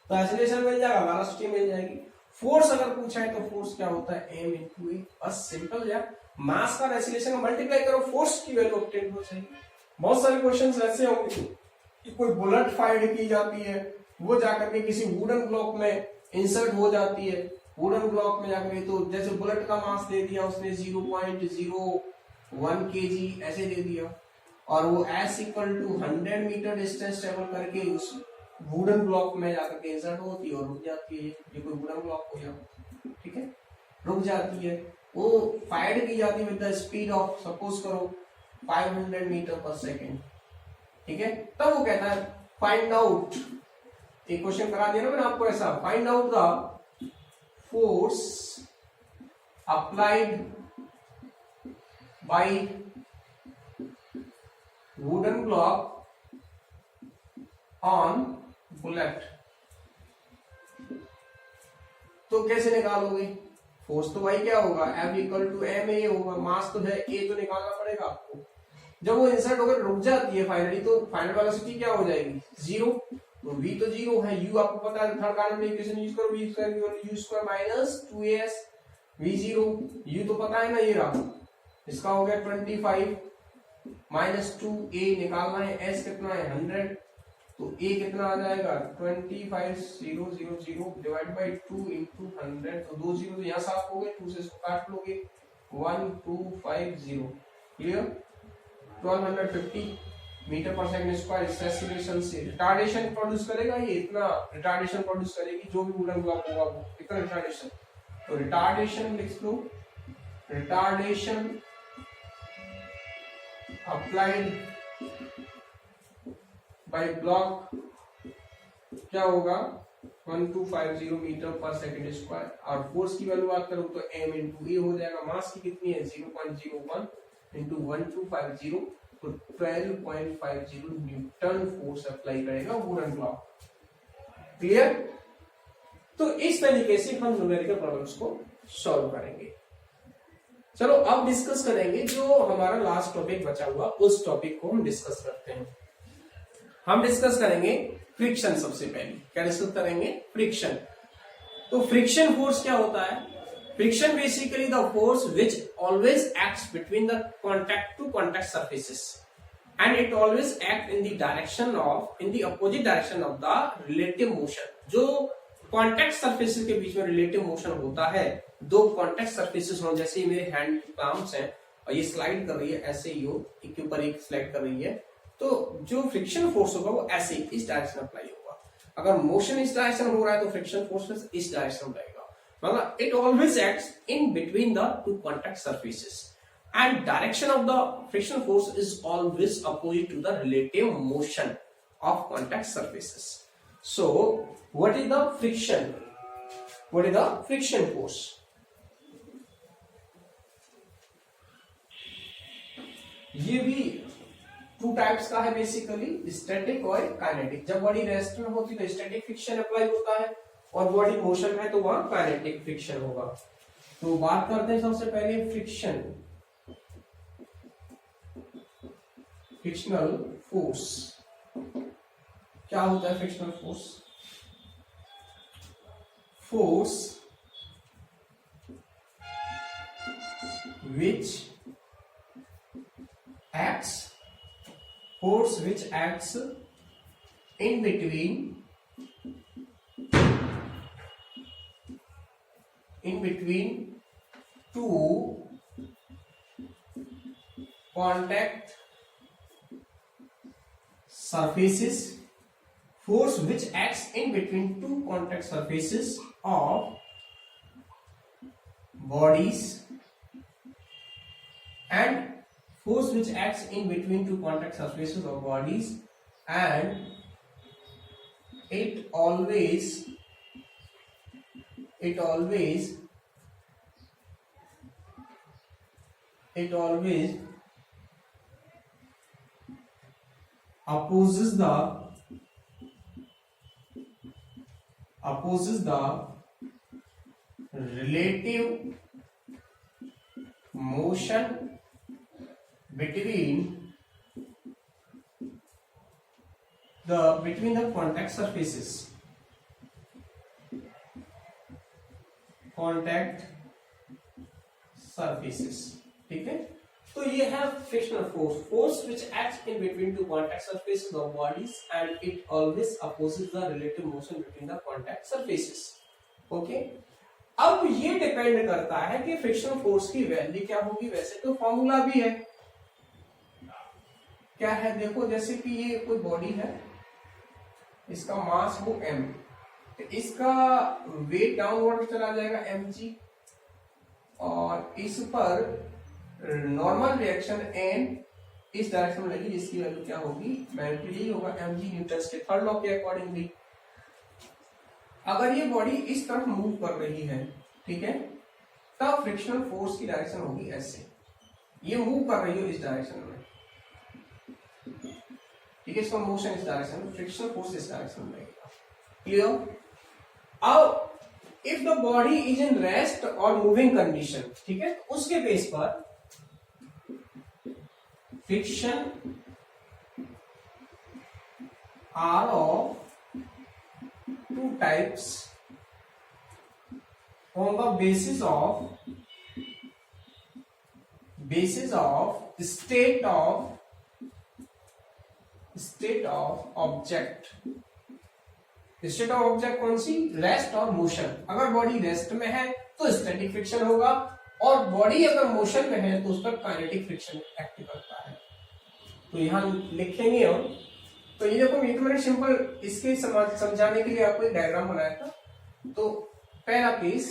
तो एक्सीलरेशन मिल जाएगा, वेलोसिटी मिल जाएगी। फोर्स अगर पूछा है तो फोर्स क्या होता है m into a, बस सिंपल यार, मास का एक्सीलरेशन का मल्टीप्लाई करो फोर्स की वैल्यू ऑब्टेन हो जाएगी। बहुत सारे क्वेश्चंस ऐसे होंगे कि कोई बुलेट फायर की जाती है, वो जाकर के किसी वुडन ब्लॉक में इंसर्ट हो जाती है, वुडन ब्लॉक में जाकर तो जैसे बुलेट का मास दे दिया उसने 0.01 kg ऐसे दे दिया, और वो s equal to 100 metre distance travel करके उस वुडन ब्लॉक में जाकर के इंसर्ट होती है और रुक जाती है। ये कोई वुडन ब्लॉक हो जाए, ठीक है, रुक जाती है, वो फायर की जाती है with the speed of suppose करो 500 मीटर पर सेकेंड। ठीक है, तब वो कहता है फाइंड आउट, एक क्वेश्चन करा दिया ना मैंने आपको ऐसा, find out the force applied by wooden block on bullet. तो कैसे निकालोगे फोर्स, तो भाई क्या होगा F equal to M A होगा, मास तो है ए, तो निकालना पड़ेगा आपको। जब वो इंसर्ट होकर रुक जाती है फाइनली तो फाइनल वेलोसिटी क्या हो जाएगी 0, तो v तो 0 है, u आपको पता है थर्ड कॉलम में इक्वेशन यूज करो, v square equal to u square minus 2as v0, u तो पता है ना, ये रहा, इसका हो गया 25 माइनस 2a निकालना है, s कितना है 100, तो a कितना आ जाएगा 25000 डिवाइड बाई 2 इंटू 100, तो 2 जीरो तो यहाँ साफ हो गए, 2 से इसको काट लोगे 1250, क्लियर। 1250 मीटर पर सेकंड स्क्वायर एक्सेलरेशन से रिटार्डेशन प्रोड्यूस करेगा, ये इतना रिटार्डेशन प्रोड्यूस करेगी जो भी वुडन ब्लॉक होगा वो इतना रिटार्डेशन, तो रिटार्डेशन लिख लो, रिटार्डेशन अप्लाइड बाय ब्लॉक क्या होगा 1250 मीटर पर सेकेंड स्क्वायर। और फोर्स की वैल्यू बात करूं तो m इंटू ए हो जाएगा। मास की कितनी है 0.01 इंटू 1250, तो 12.50 न्यूटन फोर्स अप्लाई करेगा वुडन ब्लॉक। क्लियर? तो इस तरीके से हम न्यूमेरिकल प्रॉब्लम्स को सॉल्व करेंगे। चलो अब डिस्कस करेंगे जो हमारा लास्ट टॉपिक बचा हुआ, उस टॉपिक को हम डिस्कस करते हैं। हम डिस्कस करेंगे फ्रिक्शन। सबसे पहले क्या डिस्कस करेंगे? फ्रिक्शन। तो फ्रिक्शन फोर्स क्या होता है? Friction basically the force which always acts between the contact two contact surfaces and it always act in the direction of in the opposite direction of the relative motion. जो contact surfaces के बीच में relative motion होता है, दो contact surfaces हो, जैसे मेरे हैंड पाम्स हैं और ये स्लाइड कर रही है, ऐसे ही हो, एक के ऊपर एक स्लाइड कर रही है, तो जो फ्रिक्शन फोर्स होगा वो ऐसे इस डायरेक्शन अप्लाई होगा। अगर मोशन इस डायरेक्शन हो रहा है तो फ्रिक्शन फोर्स इस डायरेक्शन में रहेगा। मतलब it always acts in between the two contact surfaces and direction of the friction force is always opposite to the relative motion of contact surfaces. So what is the friction? What is the friction force? ये भी two types का है basically, static और kinetic. जब body rest में होती है तो स्टैटिक फ्रिक्शन अप्लाई होता है, और बॉडी मोशन में है तो वहां काइनेटिक फ्रिक्शन होगा। तो बात करते हैं सबसे पहले फ्रिक्शन, फ्रिक्शनल फोर्स। क्या होता है frictional force? Force which acts in between two contact surfaces, force which acts in between two contact surfaces of bodies and force which acts in between two contact surfaces of bodies and it always opposes the relative motion between the contact surfaces, ठीक है। तो ये है frictional force which acts in between two contact surfaces of bodies and it always opposes the relative motion between the contact surfaces। Okay, अब ये depend करता है कि फ्रिक्शनल फोर्स की वैल्यू क्या होगी। वैसे तो फॉर्मूला भी है, क्या है देखो, जैसे कि ये कोई बॉडी है, इसका मास हो m, तो इसका वेट डाउनवर्ड चला जाएगा mg, और इस पर नॉर्मल रिएक्शन n इस डायरेक्शन में लगी, जिसकी वैल्यू क्या होगी, मैग्नीट्यूड होगा mg न्यूटन के थर्ड लॉ के अकॉर्डिंगली। अगर ये बॉडी इस तरफ मूव कर रही है, ठीक है, तब फ्रिक्शनल फोर्स की डायरेक्शन होगी ऐसे, ये मूव कर रही हो इस डायरेक्शन में, ठीक है, इसका मोशन इस डायरेक्शन में, फ्रिक्शनल फोर्स इस डायरेक्शन में रहेगा। क्लियर? अब if the body is in rest और मूविंग कंडीशन, ठीक है, तो उसके बेस पर friction are of two types on the basis of state of object। State of object कौन सी? रेस्ट और मोशन। अगर बॉडी रेस्ट में है तो स्टैटिक फ्रिक्शन होगा, और बॉडी अगर मोशन में है तो उस पर काइनेटिक फ्रिक्शन एक्ट करता है। तो यहां लिखेंगे हम, तो ये देखो, ये तो मैंने सिंपल इसके समझाने के लिए आपको एक डायग्राम बनाया था। तो पहला केस,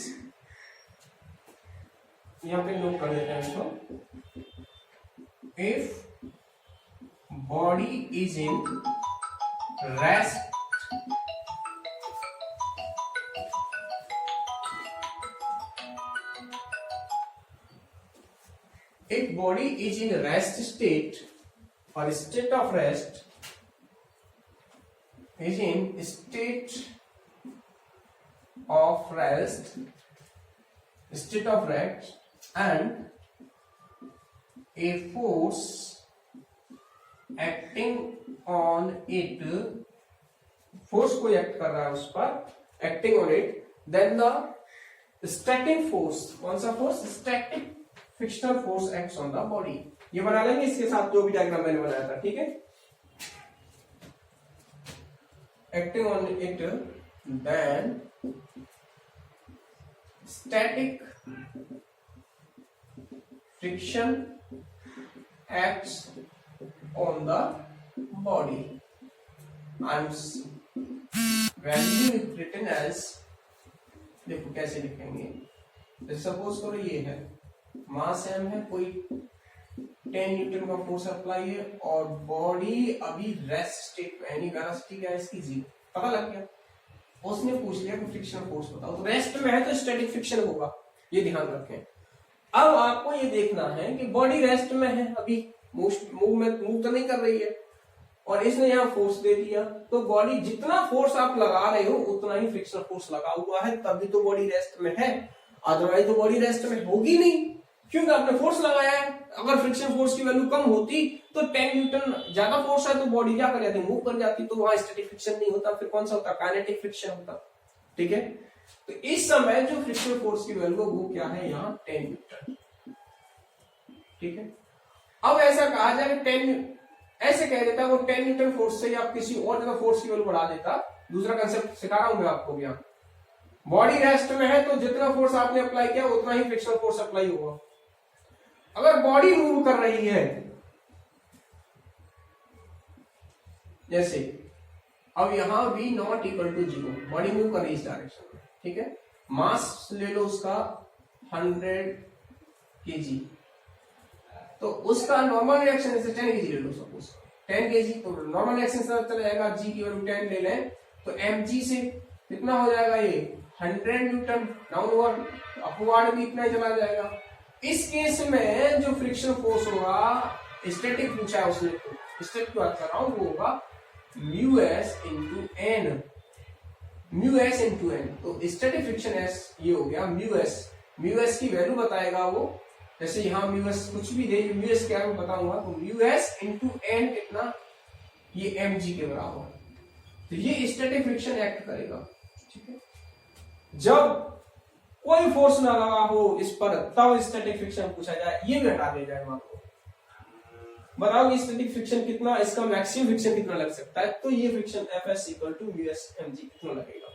यहाँ पे नोट कर देते हैं इसको। If body is in rest if body is in rest state or state of rest, is in state of rest and a force acting on it, force कोई एक्ट कर रहा है उस पर, acting on it, then the static force, कौन सा force? Static frictional force acts on the body. ये बना लेंगे इसके साथ जो भी डायग्राम मैंने बनाया था, ठीक है। Acting on it then static friction acts on the body and value is written as, देखो कैसे लिखेंगे। सपोज करो ये है मास m है, कोई 10 न्यूटन का फोर्स अप्लाई है और बॉडी अभी रेस्ट स्टेट में, यानी वेलोसिटी क्या है इसकी 0, पता लग गया। उसने पूछ लिया कि फ्रिक्शन फोर्स बताओ, तो रेस्ट में है तो स्टैटिक फ्रिक्शन होगा, ये ध्यान रखें। अब आपको ये देखना है कि बॉडी रेस्ट में है, अभी मूव तो नहीं कर रही है, और इसने यहाँ फोर्स दे दिया, तो बॉडी जितना फोर्स आप लगा रहे हो उतना ही फ्रिक्शन फोर्स लगा हुआ है, तभी तो बॉडी रेस्ट में है, अदरवाइज तो बॉडी रेस्ट में होगी नहीं, क्योंकि आपने फोर्स लगाया है। अगर फ्रिक्शन फोर्स की वैल्यू कम होती तो 10 न्यूटन ज्यादा फोर्स है तो बॉडी क्या कर जाती, मूव कर जाती, तो वहां स्टैटिक फ्रिक्शन नहीं होता, फिर कौन सा होता, काइनेटिक फ्रिक्शन होता, ठीक है। तो इस समय जो फ्रिक्शन फोर्स की वैल्यू वो क्या है, यहाँ 10 न्यूटन, ठीक है। अब ऐसा कहा जाए 10, ऐसे कह देता वो 10 न्यूटन फोर्स से आप किसी और जगह फोर्स की वैल्यू बढ़ा देता। दूसरा कंसेप्ट सिखा रहा हूं मैं आपको, यहाँ बॉडी रेस्ट में है तो जितना फोर्स आपने अप्लाई किया उतना ही फ्रिक्शन फोर्स अप्लाई होगा। अगर बॉडी मूव कर रही है, जैसे अब यहां v not equal to 0, body move कर रही है इस डायरेक्शन में, ठीक है। मास ले लो उसका 100 kg, तो उसका नॉर्मल रिएक्शन जैसे 10 kg ले लो, सपोज 10 kg, तो नॉर्मल रिएक्शन से चला जाएगा, g की वैल्यू 10 ले लें तो mg से कितना हो जाएगा, ये 100 न्यूटन, डाउनवर्ड, अपवर्ड भी इतना ही चला जाएगा। इस केस में जो फ्रिक्शन फोर्स होगा, स्टैटिक पूछा है उसने, स्टैटिक की बात कर रहा हूं, वो होगा mu S into N, mu S into N. तो स्टैटिक फ्रिक्शन एस ये हो गया म्यू एस की वैल्यू बताएगा वो, जैसे यहाँ म्यू एस कुछ भी दे, म्यू एस क्या मैं बताऊंगा, तो म्यू एस इंटू एन कितना, ये एम जी के बराबर, तो ये स्टैटिक फ्रिक्शन एक्ट करेगा, ठीक है। जब कोई फोर्स ना लगा हो इस पर तब स्टैटिक फ्रिक्शन पूछा जाए, ये भी हटा दिया जाएगा आपको, बताओ कि स्टैटिक फ्रिक्शन कितना, इसका मैक्सिमम फ्रिक्शन कितना लग सकता है, तो ये friction Fs equal to mu S mg कितना लगेगा।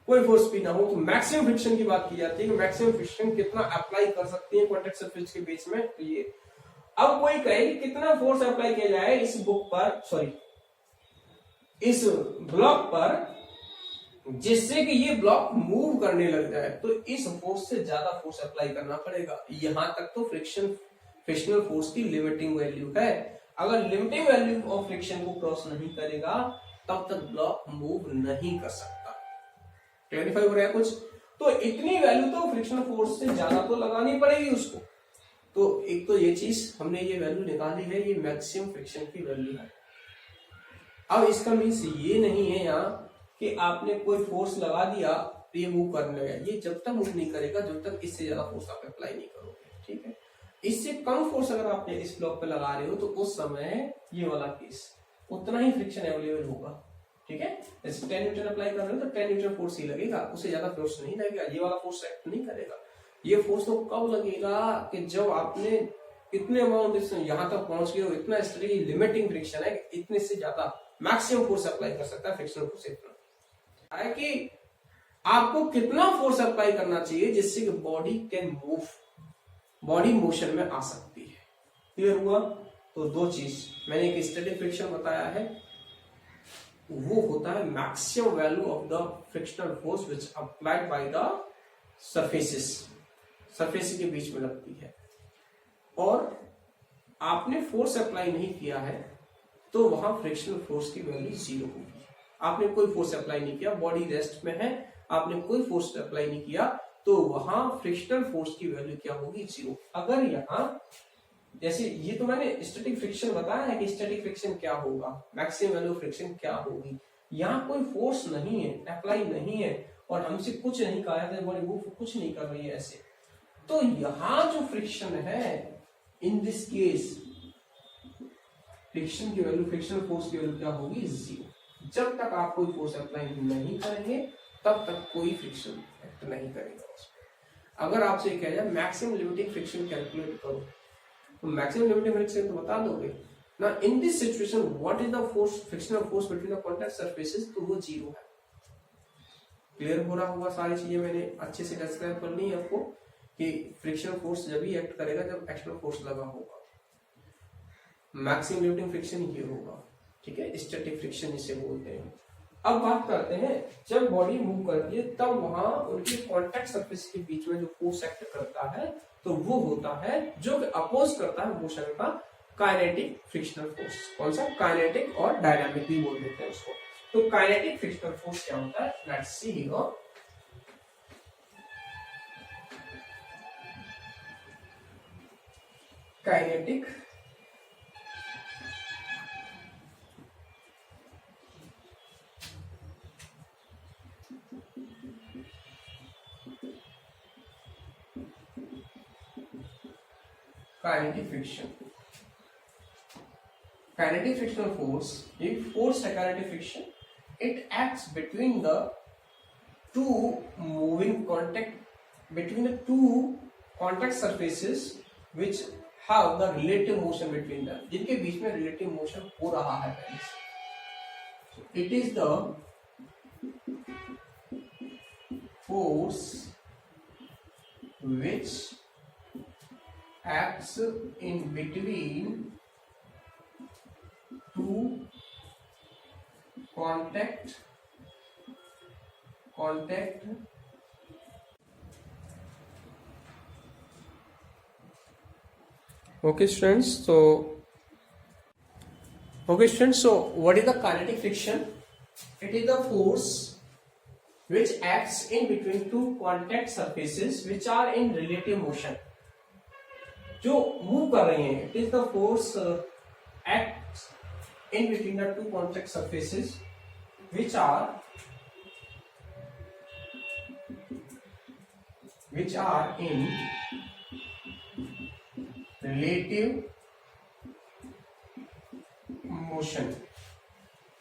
कोई फोर्स भी ना हो तो मैक्सिमम फ्रिक्शन की बात की जाती है कि मैक्सिमम फ्रिक्शन कितना अप्लाई कर सकती है कॉन्टैक्ट सरफेस के बीच में, तो ये। अब कोई कहे कि कितना फोर्स अप्लाई किया जाए इस बुक पर, सॉरी इस ब्लॉक पर, जिससे कि ये ब्लॉक मूव करने लग जाए, तो इस फोर्स से ज्यादा फोर्स अप्लाई करना पड़ेगा। यहां तक तो फ्रिक्शनल फोर्स की लिमिटिंग वैल्यू है। अगर लिमिटिंग वैल्यू ऑफ फ्रिक्शन को क्रॉस नहीं करेगा तब तक ब्लॉक मूव नहीं कर सकता। क्लैरिफाई हो रहा है कुछ? तो इतनी वैल्यू तो फ्रिक्शनल फोर्स से ज्यादा तो लगानी पड़ेगी उसको। तो एक तो ये चीज हमने ये वैल्यू निकाली है, ये मैक्सिमम फ्रिक्शन की वैल्यू है। अब इसका मीन्स ये नहीं है यहाँ कि आपने कोई फोर्स लगा दिया तो ये मूव करने लगा, ये जब तक मूव नहीं करेगा जब तक इससे ज्यादा फोर्स आप अप्लाई नहीं करोगे, ठीक है। इससे कम फोर्स अगर आप इस ब्लॉक पे लगा रहे हो तो उस समय ये वाला केस उतना ही फ्रिक्शन अवेलेबल होगा, ठीक है। जैसे 10 न्यूटन अप्लाई कर रहे हो तो 10 न्यूटन फोर्स ही लगेगा, उससे ज्यादा फोर्स नहीं लगेगा, ये वाला फोर्स एक्ट नहीं करेगा। ये फोर्स तो कब लगेगा कि जब आपने इतने अमाउंट यहां तक पहुंच गए हो, इतना लिमिटिंग फ्रिक्शन है, इतने से ज्यादा मैक्सिमम फोर्स अप्लाई कर सकता है फ्रिक्शनल फोर्स इतना है कि आपको कितना फोर्स अप्लाई करना चाहिए जिससे कि body can move, body motion में आ सकती है। क्लियर हुआ? तो दो चीज मैंने एक स्टैटिक फ्रिक्शन बताया है, वो होता है maximum value of the frictional force which applied by the surfaces, surface के बीच में लगती है और आपने फोर्स अप्लाई नहीं किया है तो वहां फ्रिक्शनल फोर्स की वैल्यू 0 होगी। आपने कोई फोर्स अप्लाई नहीं किया, बॉडी रेस्ट में है, आपने कोई फोर्स अप्लाई नहीं किया तो वहां फ्रिक्शनल फोर्स की वैल्यू क्या होगी? 0। अगर यहाँ जैसे ये तो मैंने स्टैटिक फ्रिक्शन बताया है कि स्टैटिक फ्रिक्शन क्या होगा, मैक्सिमम वैल्यू फ्रिक्शन क्या होगी। यहाँ कोई फोर्स नहीं है, अप्लाई नहीं है और हमसे कुछ नहीं कहा है, बॉडी मूव कुछ नहीं कर रही है ऐसे, तो यहाँ जो फ्रिक्शन है इन दिस केस फ्रिक्शन की वैल्यू, फ्रिक्शनल फोर्स की वैल्यू क्या होगी? 0। जब तक आप कोई फोर्स अप्लाई नहीं करेंगे तब तक कोई फ्रिक्शन एक्ट नहीं करेगा उसमें। अगर आपसे कहा जाए मैक्सिमम लिमिटिंग फ्रिक्शन कैलकुलेट करो तो मैक्सिमम लिमिटिंग फ्रिक्शन तो बता दोगे ना। In this situation what is the force, frictional force between the contact surfaces, तो वो 0 है। क्लियर हो रहा होगा, सारी चीजें मैंने अच्छे से डिस्क्राइब कर ली है आपको कि फ्रिक्शनल फोर्स जब ही एक्ट करेगा जब एक्सटर्नल फोर्स लगा होगा। मैक्सिमम लिमिटिंग फ्रिक्शन ये होगा, ठीक है, स्टैटिक फ्रिक्शन इसे बोलते हैं। अब बात करते हैं जब बॉडी मूव करती है तब वहां उनके कॉन्टैक्ट सरफेस के बीच में जो फोर्स एक्ट करता है तो वो होता है जो अपोज करता है मोशन का काइनेटिक फ्रिक्शनल फोर्स। कौन सा? काइनेटिक और डायनामिक भी बोल देते हैं उसको। तो काइनेटिक फ्रिक्शनल फोर्स क्या होता है? Let's see here. Kinetic kinetic friction. Kinetic frictional force, if force है kinetic friction, it acts between the two moving between the two contact surfaces which have the relative motion between them, जिनके बीच में relative motion हो रहा है पहले से। So it is the force which acts in between two contact okay students, so what is the kinetic friction? It is the force which acts in between two contact surfaces which are in relative motion, जो move कर रहे हैं। It is the force act in between the two contact surfaces which are in relative motion.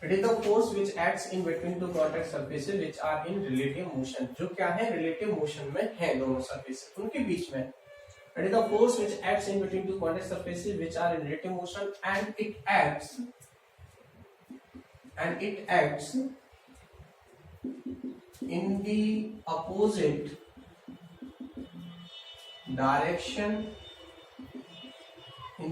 It is the force which acts in between two contact surfaces which are in relative motion. जो क्या है, relative motion में है दोनों surfaces, उनके बीच में. It is the force which acts in between two contact surfaces which are in relative motion, and it acts in the opposite direction, of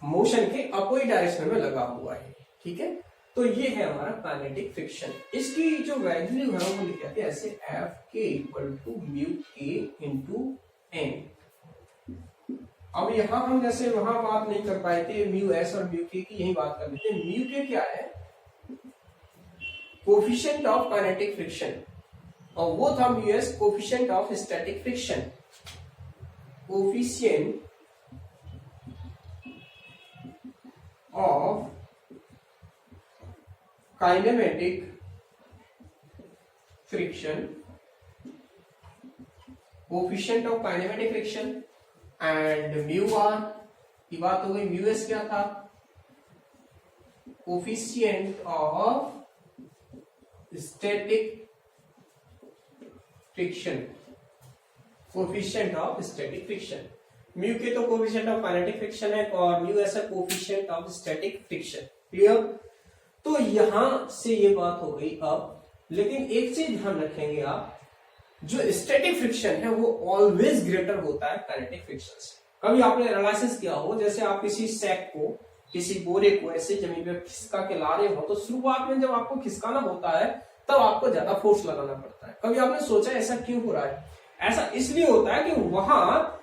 motion के opposite direction में लगा हुआ है. ठीक है, तो ये है हमारा काइनेटिक फ्रिक्शन. इसकी जो वैल्यू है वो लिख देते हैं ऐसे, एफ के इक्वल टू म्यू के इंटू एन. अब यहां हम जैसे वहां बात नहीं कर पाए थे म्यू एस और म्यू के की, यही बात कर लेते हैं. म्यू के क्या है, कोफिशिएंट ऑफ काइनेटिक फ्रिक्शन, और वो था mu S coefficient of static friction. Coefficient of kinematic friction, coefficient of kinematic friction, and mu r की बात हो गई. म्यू एस क्या था, coefficient of static friction, coefficient of static friction. Mu के तो कोफिशिएंट ऑफ काइनेटिक फ्रिक्शन है और mu S coefficient of static friction. Clear. तो यहां से ये बात हो गई. अब लेकिन एक चीज ध्यान रखेंगे आप, जो स्टैटिक फ्रिक्शन है वो ऑलवेज ग्रेटर होता है काइनेटिक फ्रिक्शन से. कभी आपने एनालिसिस किया हो, जैसे आप किसी सैक को, किसी बोरे को ऐसे जमीन पे खिसका के ला रहे हो, तो शुरुआत में जब आपको खिसकाना होता है तब आपको ज्यादा फोर्स लगाना पड़ता है। कभी आपने सोचा ऐसा क्यों हो रहा है? ऐसा इसलिए होता है कि वहां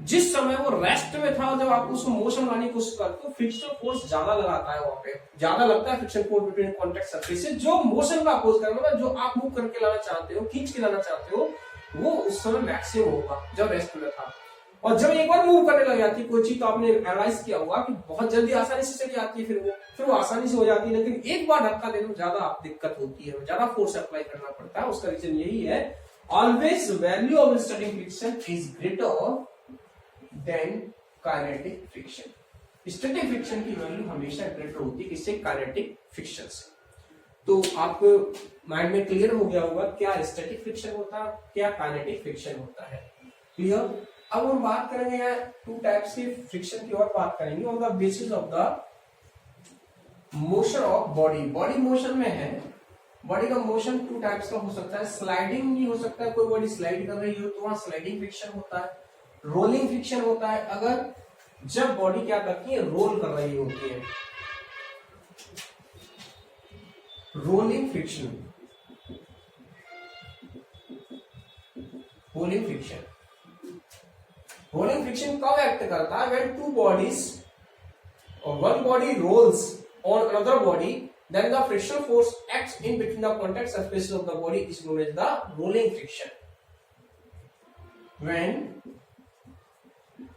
जिस समय वो रेस्ट में था, जब आप उसको मोशन लाने की कोशिश करते हो, फ्रिक्शनल फोर्स ज्यादा लगाता है, वहां पे ज्यादा लगता है friction force between contact surface से, जो मोशन का अपोज करेगा, मतलब जो आप मूव करके लाना चाहते हो, खींच के लाना चाहते हो, वो उस समय मैक्सिमम होगा जब रेस्ट में था। और जब एक बार मूव करने लग जाती है कोई चीज, तो आपने एनालाइज किया होगा कि बहुत जल्दी आसानी से चली जाती है, फिर वो आसानी से हो जाती है, लेकिन एक बार धक्का देने में ज्यादा दिक्कत होती है, ज्यादा फोर्स अप्लाई करना पड़ता है। उसका रीजन यही है, always value of static friction is greater than kinetic friction. Static friction की वैल्यू हमेशा ग्रेटर होती है किससे? काइनेटिक फ्रिक्शन से। तो आपको माइंड में क्लियर हो गया होगा क्या स्टैटिक फ्रिक्शन होता है, क्या काइनेटिक फ्रिक्शन होता है। क्लियर? अब हम बात करेंगे यार टू टाइप्स के फ्रिक्शन की और बात करेंगे on the basis of the motion of body. Body motion में है, बॉडी का मोशन टू टाइप्स का हो सकता है, स्लाइडिंग भी हो सकता है, कोई बॉडी स्लाइड कर रही हो तो वहां स्लाइडिंग फ्रिक्शन होता है, रोलिंग फ्रिक्शन होता है अगर जब बॉडी क्या करती है, रोल कर रही होती है, rolling friction. Rolling friction, rolling friction कब एक्ट करता है? When two bodies or one body rolls on another body, then the frictional force acts in between the contact surfaces of the body is known as the rolling friction. When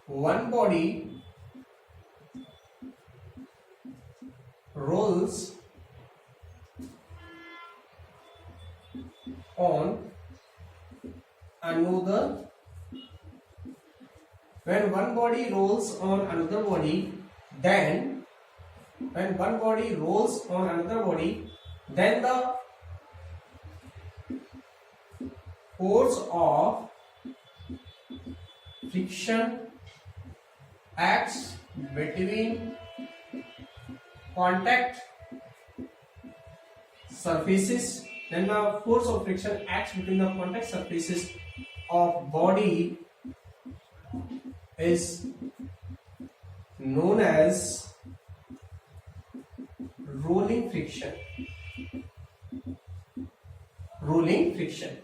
one body rolls on another, when one body rolls on another body, then when one body rolls on another body, then the force of friction acts between contact surfaces, then the force of friction acts between the contact surfaces of body is known as rolling friction. Rolling friction.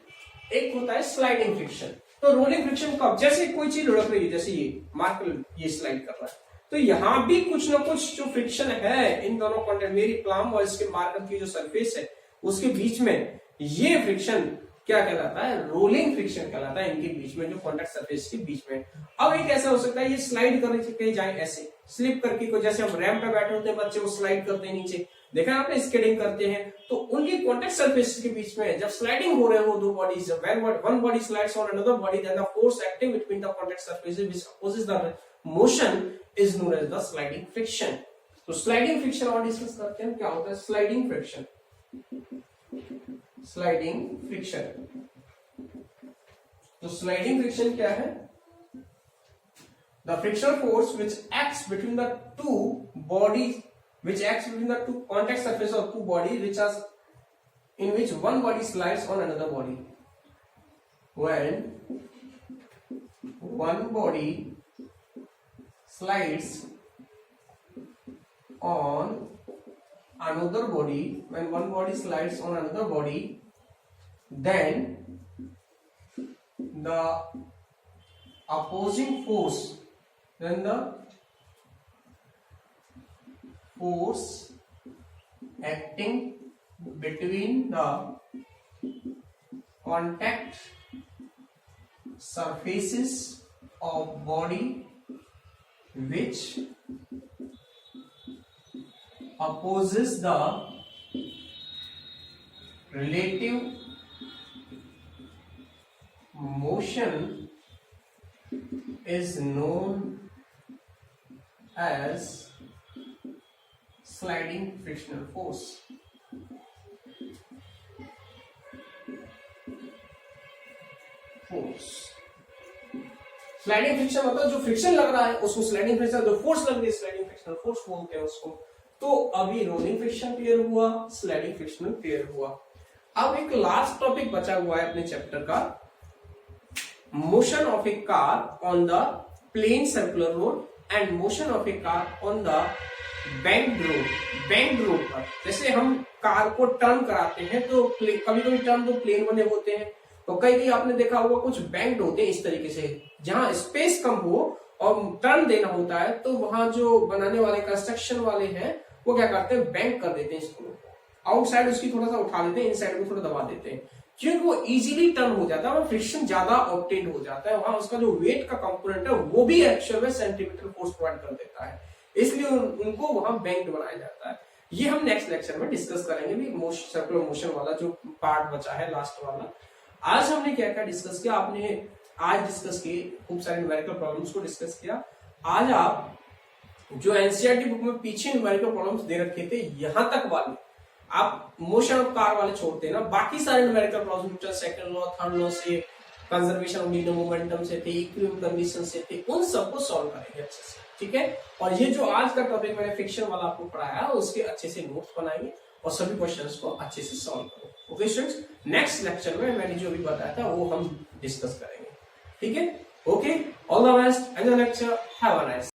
एक होता है sliding friction. तो rolling friction कब? जैसे कोई चीज लुढ़क रही है, जैसे ये मार्कर ये स्लाइड कर रहा है, तो यहां भी कुछ ना कुछ जो फ्रिक्शन है इन दोनों कॉन्टेक्ट, मेरी प्लाम और इसके मार्कर की जो सरफेस है उसके बीच में, ये फ्रिक्शन क्या कहलाता है? रोलिंग फ्रिक्शन कहलाता है, इनके बीच में जो कॉन्टैक्ट सरफेस के बीच में। अब एक ऐसा हो सकता है ये स्लाइड करने से कहीं जाए, ऐसे स्लिप करके, को जैसे हम रैंप पे बैठे होते हैं बच्चे, वो स्लाइड करते हैं नीचे, देखा आपने स्केटिंग करते हैं, तो उनकी कॉन्टैक्ट सरफेस के बीच में जब स्लाइडिंग हो रहे हो दो bodies, when one body slides on another body, then the force acting between the contact surfaces which opposes the motion is known as the sliding friction. तो स्लाइडिंग फ्रिक्शन और डिस्कस करते हैं, क्या होता है स्लाइडिंग फ्रिक्शन। स्लाइडिंग फ्रिक्शन, तो sliding friction क्या है? The frictional force which acts between the two bodies, which acts between the two contact surfaces of two bodies, which are in which one body slides on another body. When one body slides on another body, when one body slides on another body, then the opposing force, then the force acting between the contact surfaces of body which opposes the relative motion is known as sliding frictional force. Sliding friction मतलब जो friction लग रहा है उसको sliding friction, जो force लग रही है स्लाइडिंग फ्रिक्शनल फोर्स बोलते हैं उसको। तो अभी रोलिंग फ्रिक्शन क्लियर हुआ, स्लाइडिंग फ्रिक्शन क्लियर हुआ। अब एक लास्ट टॉपिक बचा हुआ है अपने चैप्टर का, motion of a car on the plane circular road and motion of a car on the banked road पर। जैसे हम कार को टर्न कराते हैं तो कभी कभी टर्न तो प्लेन बने होते हैं, तो कई आपने देखा होगा कुछ बैंक्ड होते हैं इस तरीके से, जहां स्पेस कम हो और टर्न देना होता है तो वहां जो बनाने वाले कंस्ट्रक्शन वाले हैं वो क्या करते हैं, बैंक कर देते हैं इसको, आउटसाइड उसकी थोड़ा सा उठा देते हैं, इनसाइड को थोड़ा दबा देते हैं, क्योंकि वो इजीली टर्न हो जाता है और फ्रिक्शन ज्यादा ऑब्टेन हो जाता है, वहां उसका जो वेट का कंपोनेंट है वो भी एक्चुअल में सेंटीमीटर फोर्स प्रोवाइड कर देता है, इसलिए उनको वहां बैंक्ड बनाया जाता है। ये हम नेक्स्ट लेक्चर में डिस्कस करेंगे भी, सर्कुलर मोशन वाला जो पार्ट बचा है लास्ट वाला। आज हमने क्या क्या डिस्कस किया, आपने आज डिस्कस किए खूब सारे न्यूमेरिकल प्रॉब्लम्स को डिस्कस किया। आज आप जो एनसीईआरटी बुक में पीछे न्यूमेरिकल प्रॉब्लम्स दे रखे थे यहां तक वाले आप मोशन ऑफ कार वाले छोड़ते हैं ना, बाकी सारे numerical problem second law, third law से, कंजर्वेशन ऑफ लीनियर मोमेंटम से थे, इक्विलिब्रियम कंडीशन से थे, उन सबको सॉल्व करेंगे अच्छे से, ठीक है। और ये जो आज का टॉपिक मैंने फ्रिक्शन वाला आपको पढ़ाया उसके अच्छे से नोट्स बनाएंगे और सभी क्वेश्चंस को अच्छे से सॉल्व करो। ओके स्टूडेंट्स, नेक्स्ट लेक्चर में मैंने जो भी बताया था वो हम डिस्कस करेंगे, ठीक है। Okay, all the best, enjoy lecture, have a nice